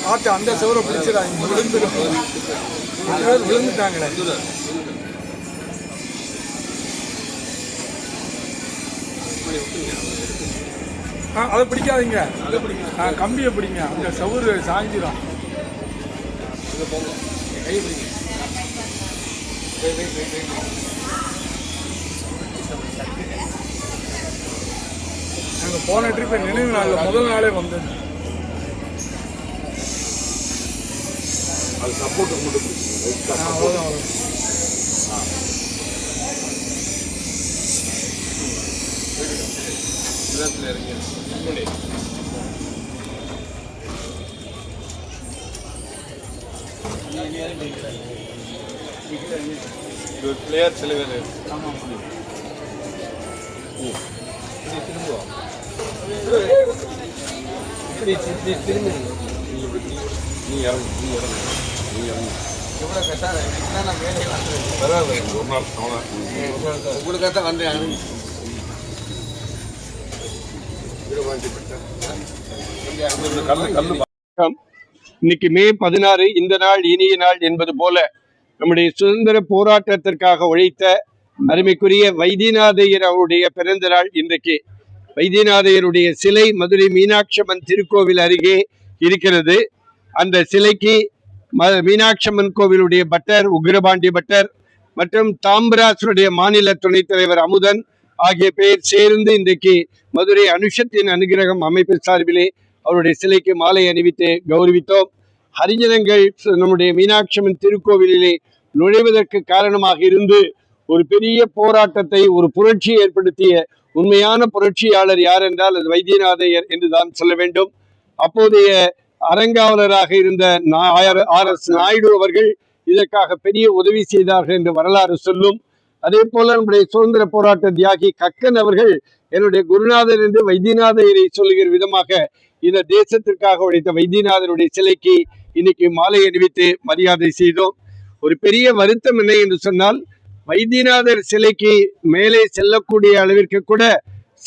பார்த்து அந்த செவரை பிடிச்சிடாங்க, விழுந்துட்டாங்களே. அதை பிடிக்காதீங்க, கம்பியை பிடிங்க, அந்த செவரு சாஞ்சிடும். நாங்கள் போன ட்ரிப் நினைவு நாளில் முதல் நாளே வந்தது. அது சப்போர்ட் அவ்வளோதான். பிளேயர் சில பேர் உங்களுக்காக தான் வந்து இன்னைக்கு மே 16 இந்த நாள் இனிய நாள் என்பது போல நம்முடைய சுதந்திர போராட்டத்திற்காக உழைத்த அருமைக்குரிய வைத்தியநாதையர் அவருடைய பிறந்த நாள் இன்றைக்கு. வைத்தியநாதையருடைய சிலை மதுரை மீனாட்சி அம்மன் திருக்கோவில் அருகே இருக்கிறது. அந்த சிலைக்கு மீனாட்சி அம்மன் கோவிலுடைய பட்டர் உக்கிரபாண்டி பட்டர் மற்றும் தாம்பராசருடைய மாநில துணைத் தலைவர் அமுதன் ஆகிய பேர் சேர்ந்து இன்றைக்கு மதுரை அனுஷத்தின் அனுகிரகம் அமைப்பு சார்பிலே அவருடைய சிலைக்கு மாலை அணிவித்து கௌரவித்தோம். ஹரிஜனங்கள் நம்முடைய மீனாட்சி அம்மன் திருக்கோவிலிலே நுழைவதற்கு காரணமாக இருந்து ஒரு பெரிய போராட்டத்தை, ஒரு புரட்சி ஏற்படுத்திய உண்மையான புரட்சியாளர் யார் என்றால் அது வைத்தியநாதையர் என்று தான் சொல்ல வேண்டும். அப்போதைய அறங்காவலராக இருந்த RS நாயுடு அவர்கள் இதற்காக பெரிய உதவி செய்தார்கள் என்று வரலாறு சொல்லும். அதே போல நம்முடைய சுதந்திர போராட்ட தியாகி கக்கன் அவர்கள் என்னுடைய குருநாதர் என்று வைத்தியநாதையரை சொல்லுகிற விதமாக இந்த தேசத்திற்காக உழைத்த வைத்தியநாதருடைய சிலைக்கு இன்னைக்கு மாலை அணிவித்து மரியாதை செய்தோம். ஒரு பெரிய வருத்தம் என்ன என்று சொன்னால், வைத்தியநாதர் சிலைக்கு மேலே செல்லக்கூடிய அளவிற்கு கூட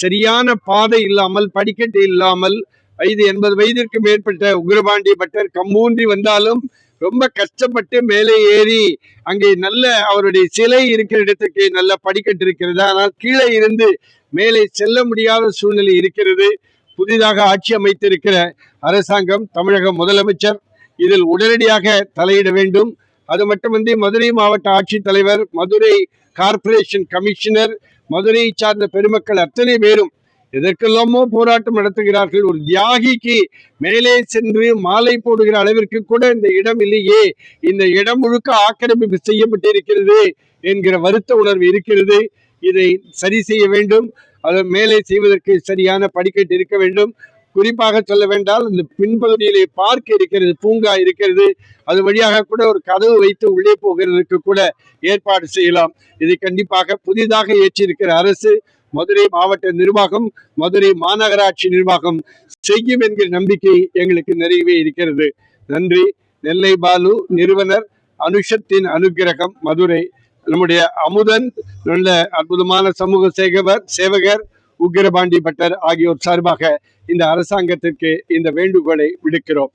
சரியான பாதை இல்லாமல், படிக்கட்டு இல்லாமல், 80 வயதிற்கு மேற்பட்ட உக்கிரபாண்டி பட்டர் கம்பூன்றி வந்தாலும் ரொம்ப கஷ்டப்பட்டு மேலே ஏறி அங்கே நல்ல அவருடைய சிலை இருக்கிற இடத்துக்கு நல்ல படிக்கட்டு இருக்கிறது. ஆனால் கீழே இருந்து மேலே செல்ல முடியாத சூழ்நிலை இருக்கிறது. புதிதாக ஆட்சி அமைத்திருக்கிற அரசாங்கம், தமிழக முதலமைச்சர் இதில் உடனடியாக தலையிட வேண்டும். அது மட்டுமின்றி மதுரை மாவட்ட ஆட்சித்தலைவர், மதுரை கார்பரேஷன் கமிஷனர், மதுரையை சார்ந்த பெருமக்கள் அத்தனை பேரும் எதற்கெல்லாமோ போராட்டம் நடத்துகிறார்கள். ஒரு தியாகிக்கு மேலே சென்று மாலை போடுகிற அளவிற்கு கூட இந்த இடம் இல்லையே, இந்த இடம் முழுக்க ஆக்கிரமிப்பு செய்யப்பட்டிருக்கிறது என்கிற வருத்த உணர்வு இருக்கிறது. இதை சரி செய்ய வேண்டும். அதை மேலே செய்வதற்கு சரியான படிக்கட்டு இருக்க வேண்டும். குறிப்பாக சொல்ல வேண்டால் இந்த பின்பகுதியிலே பார்க் இருக்கிறது, பூங்கா இருக்கிறது. அது வழியாக கூட ஒரு கதவு வைத்து உள்ளே போகிறதுக்கு கூட ஏற்பாடு செய்யலாம். இதை கண்டிப்பாக புதிதாக ஏற்றிருக்கிற அரசு, மதுரை மாவட்ட நிர்வாகம், மதுரை மாநகராட்சி நிர்வாகம் செய்யும் என்கிற நம்பிக்கை எங்களுக்கு நிறையவே இருக்கிறது. நன்றி. நெல்லை பாலு, நிறுவனர், அனுஷத்தின் அனுகிரகம், மதுரை. நம்முடைய அமுதன் நல்ல அற்புதமான சமூக சேவகர் உக்கிரபாண்டி பட்டர் ஆகியோர் சார்பாக இந்த அரசாங்கத்திற்கு இந்த வேண்டுகோளை விடுக்கிறோம்.